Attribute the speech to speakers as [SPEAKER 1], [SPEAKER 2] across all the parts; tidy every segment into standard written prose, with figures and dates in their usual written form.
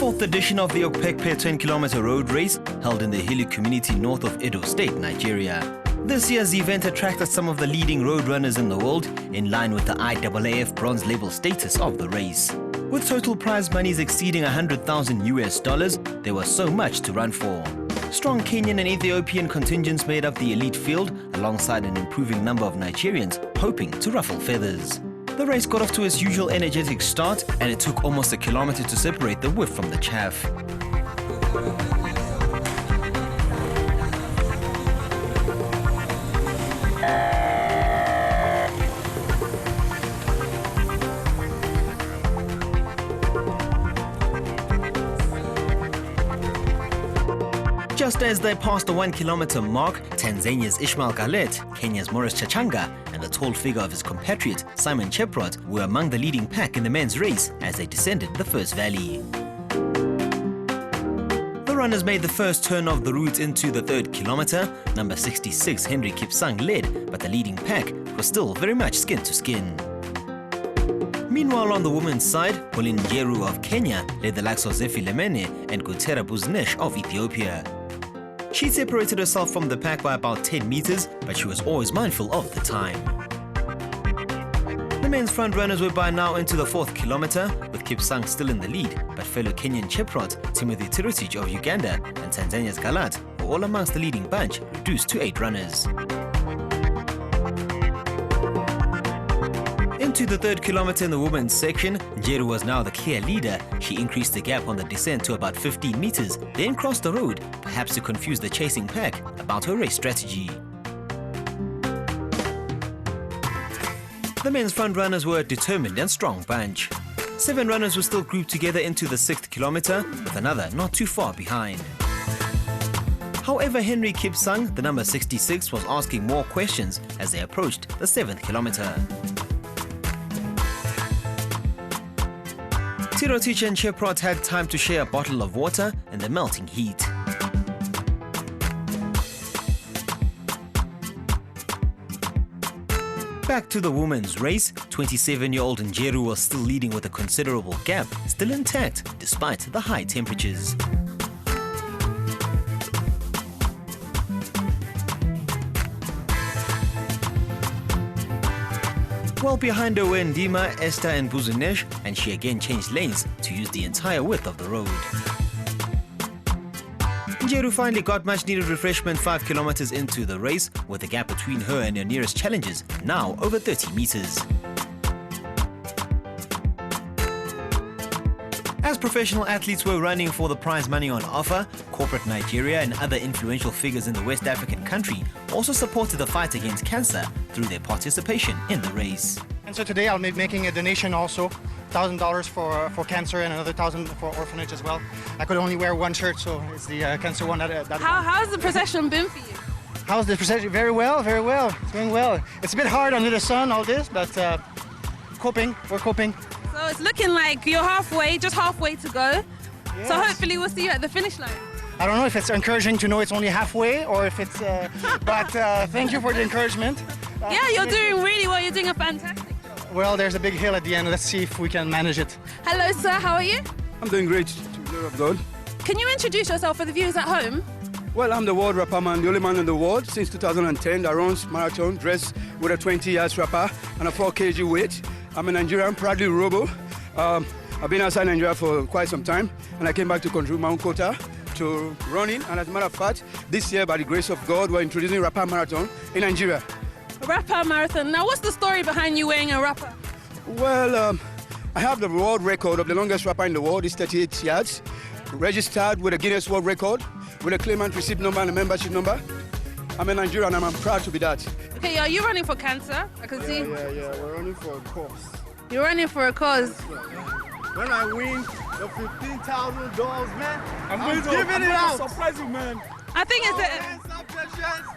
[SPEAKER 1] fourth edition of the Okpekpe 10Km road race held in the hilly community north of Edo State, Nigeria. This year's event attracted some of the leading road runners in the world in line with the IAAF bronze label status of the race. With total prize monies exceeding $100,000, there was so much to run for. Strong Kenyan and Ethiopian contingents made up the elite field alongside an improving number of Nigerians hoping to ruffle feathers. The race got off to its usual energetic start and it took almost a kilometer to separate the whiff from the chaff. Just as they passed the 1 kilometer mark, Tanzania's Ishmael Galet, Kenya's Morris Chachanga, and the tall figure of his compatriot Simon Cheprot were among the leading pack in the men's race as they descended the first valley. The runners made the first turn of the route into the third kilometer. Number 66 Henry Kipsang led, but the leading pack was still very much skin to skin. Meanwhile, on the women's side, Pauline Njeru of Kenya led the likes of Zefi Lemene and Gutera Buznesh of Ethiopia. She separated herself from the pack by about 10 meters, but she was always mindful of the time. The men's front runners were by now into the fourth kilometer, with Kipsang still in the lead, but fellow Kenyan Cheprot, Timothy Tirotich of Uganda, and Tanzania's Galat were all amongst the leading bunch, reduced to 8 runners. Into the third kilometer in the women's section, Njeru was now the clear leader. She increased the gap on the descent to about 15 meters, then crossed the road, perhaps to confuse the chasing pack about her race strategy. The men's front runners were a determined and strong bunch. 7 runners were still grouped together into the 6th kilometer, with another not too far behind. However, Henry Kipsang, the number 66, was asking more questions as they approached the 7th kilometer. Tirotich and Cheprot had time to share a bottle of water in the melting heat. Back to the women's race, 27-year-old Njeru was still leading with a considerable gap, still intact despite the high temperatures. Well behind her were Ndima, Esther and Buzunesh, and she again changed lanes to use the entire width of the road. Njeru finally got much needed refreshment 5 kilometers into the race, with the gap between her and her nearest challengers now over 30 meters. As professional athletes were running for the prize money on offer, corporate Nigeria and other influential figures in the West African country also supported the fight against cancer through their participation in the race.
[SPEAKER 2] And so today I'll be making a donation also, $1,000 for cancer and another $1,000 for orphanage as well. I could only wear one shirt, so it's the cancer one.
[SPEAKER 3] How's the procession been for you?
[SPEAKER 2] How's the procession? Very well, very well. It's going well. It's a bit hard under the sun, all this, but we're coping.
[SPEAKER 3] So it's looking like you're halfway, just halfway to go.
[SPEAKER 2] Yes.
[SPEAKER 3] So hopefully we'll see you at the finish line.
[SPEAKER 2] I don't know if it's encouraging to know it's only halfway or if it's, but thank you for the encouragement.
[SPEAKER 3] Yeah, you're doing really well. You're doing a fantastic job.
[SPEAKER 2] Well, there's a big hill at the end. Let's see if we can manage it.
[SPEAKER 3] Hello, sir. How are you?
[SPEAKER 4] I'm doing great, to the glory of God.
[SPEAKER 3] Can you introduce yourself for the viewers at home?
[SPEAKER 4] Well, I'm the world rapper man, the only man in the world since 2010 that runs marathon dressed with a 20 years rapper and a 4 kg weight. I'm a Nigerian, proudly Robo. I've been outside Nigeria for quite some time, and I came back to contribute my own quota to running. And as a matter of fact, this year, by the grace of God, we're introducing Rapper Marathon in Nigeria.
[SPEAKER 3] A rapper marathon. Now, what's the story behind you wearing a rapper?
[SPEAKER 4] Well, I have the world record of the longest rapper in the world. It's 38 yards, registered with a Guinness World Record, with a claimant receipt number and a membership number. I'm a Nigerian and I'm proud to be that.
[SPEAKER 3] Okay, are you running for cancer? I can see.
[SPEAKER 4] Yeah, we're running for a cause.
[SPEAKER 3] You're running for a cause.
[SPEAKER 4] When I win the $15,000, man, I'm giving it out. Surprise you, man.
[SPEAKER 3] I think it's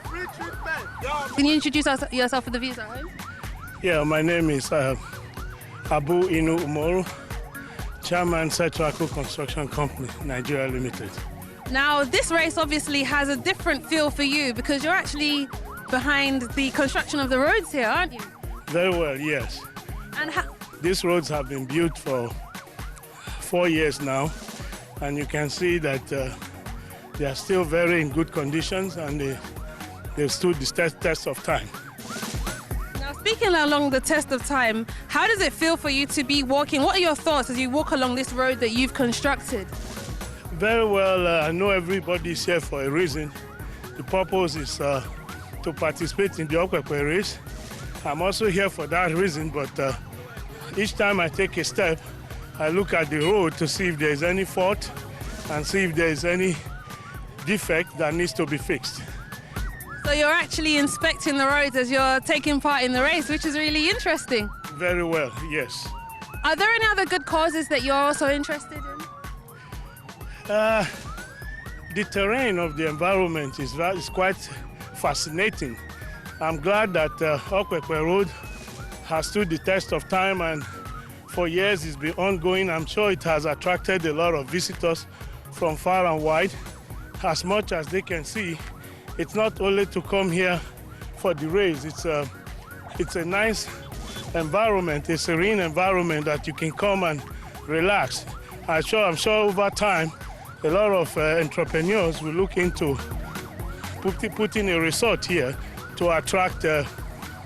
[SPEAKER 4] free treatment.
[SPEAKER 3] Can you introduce yourself for the viewers at home?
[SPEAKER 5] Yeah, my name is Abu Inu Umoru, Chairman Setraco Construction Company, Nigeria Limited.
[SPEAKER 3] Now, this race obviously has a different feel for you because you're actually behind the construction of the roads here, aren't you?
[SPEAKER 5] Very well, yes.
[SPEAKER 3] And
[SPEAKER 5] These roads have been built for 4 years now, and you can see that they are still very in good conditions, and they've stood the test of time.
[SPEAKER 3] Now, speaking along the test of time, how does it feel for you to be walking? What are your thoughts as you walk along this road that you've constructed?
[SPEAKER 5] Very well, I know everybody's here for a reason. The purpose is to participate in the Okpekpe race. I'm also here for that reason, but each time I take a step, I look at the road to see if there's any fault and see if there's any defect that needs to be fixed.
[SPEAKER 3] So you're actually inspecting the roads as you're taking part in the race, which is really interesting.
[SPEAKER 5] Very well, yes.
[SPEAKER 3] Are there any other good causes that you're also interested in?
[SPEAKER 5] The terrain of the environment is quite fascinating. I'm glad that Okpekpe Road has stood the test of time, and for years it's been ongoing. I'm sure it has attracted a lot of visitors from far and wide. As much as they can see, it's not only to come here for the race. It's a nice environment, a serene environment that you can come and relax. I'm sure over time, a lot of entrepreneurs will look into putting a resort here to attract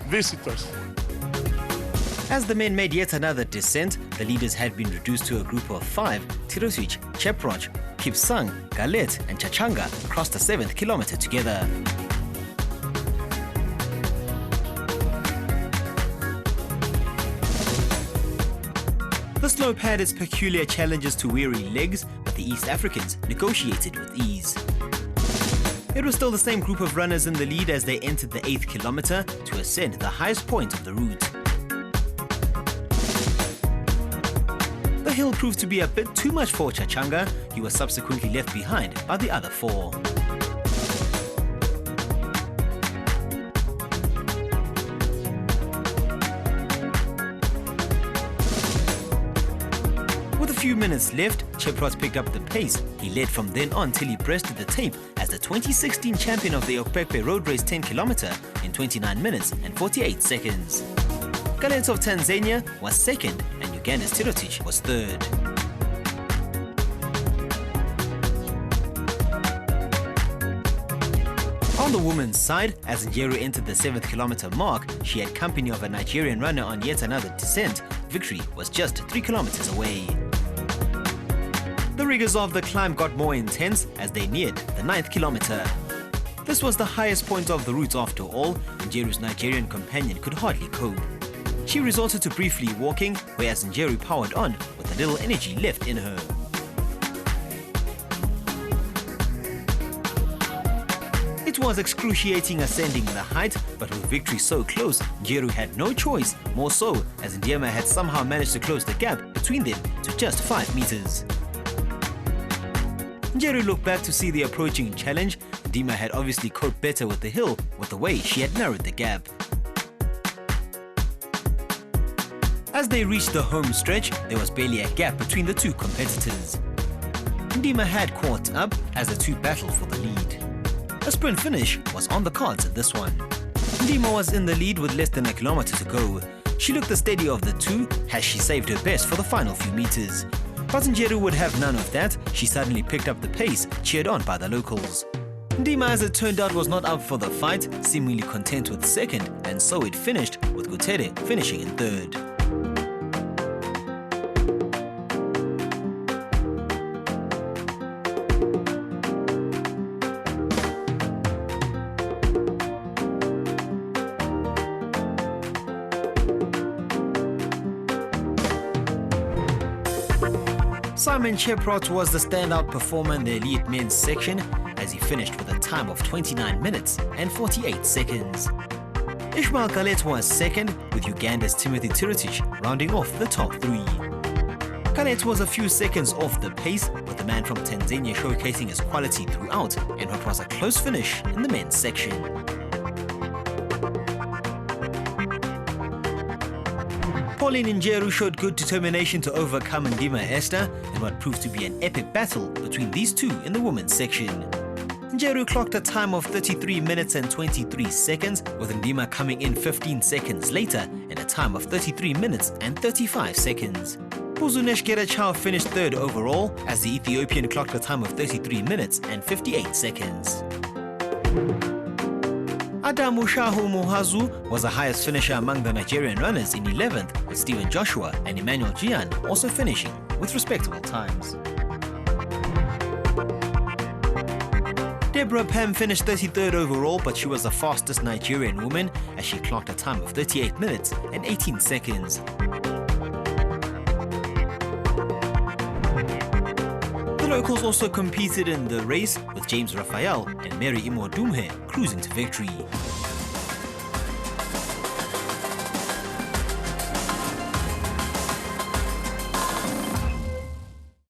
[SPEAKER 5] visitors.
[SPEAKER 1] As the men made yet another descent, the leaders had been reduced to a group of 5. Tirosic, Cheproch, Kipsang, Galet and Chachanga crossed the 7th kilometer together. The slope had its peculiar challenges to weary legs, but the East Africans negotiated with ease. It was still the same group of runners in the lead as they entered the 8th kilometer to ascend the highest point of the route. The hill proved to be a bit too much for Chachanga. He was subsequently left behind by the other 4. With a few minutes left, Cheprot picked up the pace. He led from then on till he breasted the tape as the 2016 champion of the Okpekpe Road Race 10km in 29 minutes and 48 seconds. Galet of Tanzania was second and Uganda's Tirotich was third. On the women's side, as Njeru entered the 7th kilometer mark, she had company of a Nigerian runner on yet another descent. Victory was just 3 kilometers away. The rigors of the climb got more intense as they neared the 9th kilometer. This was the highest point of the route after all. Njeru's Nigerian companion could hardly cope. She resorted to briefly walking, whereas Njeru powered on with a little energy left in her. It was excruciating ascending the height, but with victory so close, Njeru had no choice, more so as Ndiema had somehow managed to close the gap between them to just 5 meters. Njeru looked back to see the approaching challenge. Ndiema had obviously coped better with the hill with the way she had narrowed the gap. As they reached the home stretch, there was barely a gap between the two competitors. Ndiema had caught up as the two battled for the lead. A sprint finish was on the cards at this one. Ndiema was in the lead with less than a kilometer to go. She looked the steady of the two as she saved her best for the final few meters. But Njeru would have none of that. She suddenly picked up the pace, cheered on by the locals. Ndiema, as it turned out, was not up for the fight, seemingly content with second, and so it finished, with Gutere finishing in third. Simon Cheprot was the standout performer in the elite men's section as he finished with a time of 29 minutes and 48 seconds. Ishmael Galet was second, with Uganda's Timothy Tirotich rounding off the top 3. Galet was a few seconds off the pace, with the man from Tanzania showcasing his quality throughout in what was a close finish in the men's section. Pauline Njeru showed good determination to overcome Ndiema Esther in what proved to be an epic battle between these two in the women's section. Njeru clocked a time of 33 minutes and 23 seconds, with Ndiema coming in 15 seconds later in a time of 33 minutes and 35 seconds. Buzunesh Gerechao finished third overall as the Ethiopian clocked a time of 33 minutes and 58 seconds. Adamu Shahu Mohazu was the highest finisher among the Nigerian runners in 11th, with Stephen Joshua and Emmanuel Gian also finishing with respectable times. Deborah Pam finished 33rd overall, but she was the fastest Nigerian woman as she clocked a time of 38 minutes and 18 seconds. The locals also competed in the race, with James Raphael and Mary Imo Dumhe cruising to victory.